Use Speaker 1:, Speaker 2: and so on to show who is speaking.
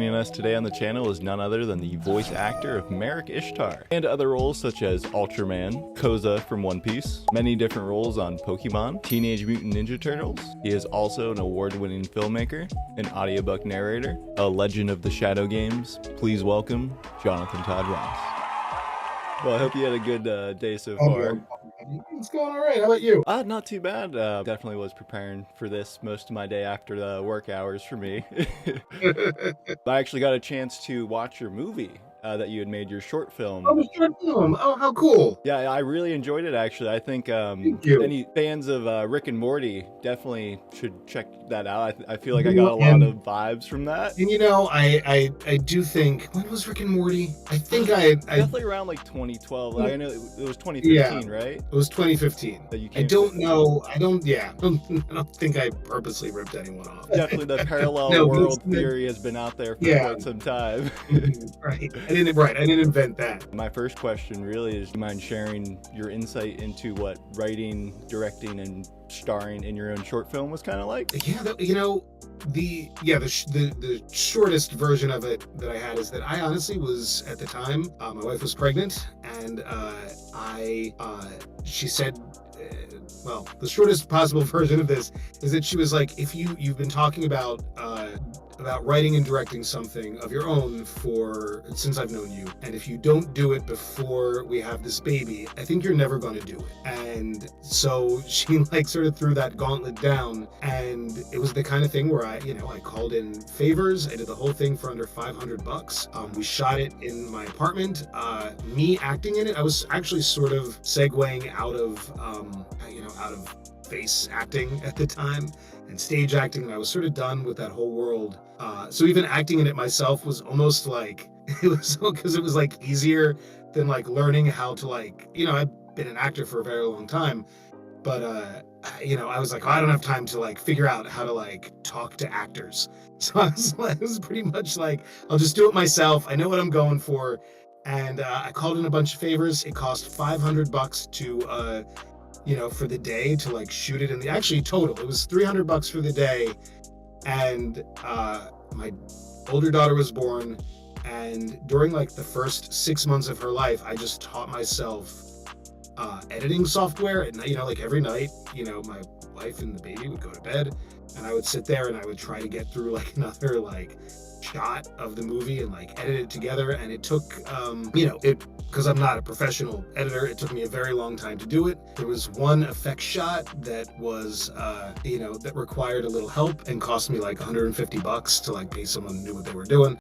Speaker 1: Joining us today on the channel is none other than the voice actor of Marik Ishtar, and other roles such as Ultraman, Koza from One Piece, many different roles on Pokemon, Teenage Mutant Ninja Turtles. He is also an award-winning filmmaker, an audiobook narrator, a legend of the Shadow Games. Please welcome Jonathan Todd Ross. Well, I hope you had a good day so far.
Speaker 2: It's going all right. How about you?
Speaker 1: Not too bad. Definitely was preparing for this most of my day after the work hours for me. I actually got a chance to watch your movie that you had made, your short film.
Speaker 2: Oh, the short film. Oh, how cool.
Speaker 1: Yeah, I really enjoyed it, actually. I think
Speaker 2: Thank you.
Speaker 1: any fans of Rick and Morty definitely should check that out. I feel like I
Speaker 2: You
Speaker 1: got
Speaker 2: know,
Speaker 1: a lot of vibes from that.
Speaker 2: And I do think, when was Rick and Morty? I think I
Speaker 1: Definitely around like 2012. I know it was 2015,
Speaker 2: yeah,
Speaker 1: right?
Speaker 2: it was 2015.
Speaker 1: That you
Speaker 2: I
Speaker 1: came
Speaker 2: don't know. I don't think I purposely ripped anyone off.
Speaker 1: Definitely the parallel
Speaker 2: No,
Speaker 1: world
Speaker 2: it's-
Speaker 1: theory has been out there for
Speaker 2: Yeah.
Speaker 1: quite some time.
Speaker 2: Right. I didn't invent that.
Speaker 1: My first question really is, do you mind sharing your insight into what writing, directing, and starring in your own short film was kind of like?
Speaker 2: Yeah, the shortest version of it that I had is that I honestly was, at the time, my wife was pregnant, and she said, well, the shortest possible version of this is that she was like, if you've been talking about writing and directing something of your own since I've known you, and if you don't do it before we have this baby, I think you're never going to do it. And so she like sort of threw that gauntlet down, and it was the kind of thing where I called in favors. I did the whole thing for under $500. We shot it in my apartment. Me acting in it, I was actually sort of segueing out of face acting at the time and stage acting, and I was sort of done with that whole world. So even acting in it myself was almost like it was because it was like easier than like learning how to I've been an actor for a very long time, but I was like, oh, I don't have time to like figure out how to like talk to actors. So it was pretty much like, I'll just do it myself. I know what I'm going for, and I called in a bunch of favors. It cost $500 to for the day to like shoot it actually total it was $300 for the day. And my older daughter was born, and during like the first 6 months of her life, I just taught myself editing software. And like every night, my wife and the baby would go to bed, and I would sit there and I would try to get through like another like shot of the movie and like edit it together. And it took because I'm not a professional editor, it took me a very long time to do it. There was one effect shot that was that required a little help and cost me like $150 to like pay someone who knew what they were doing.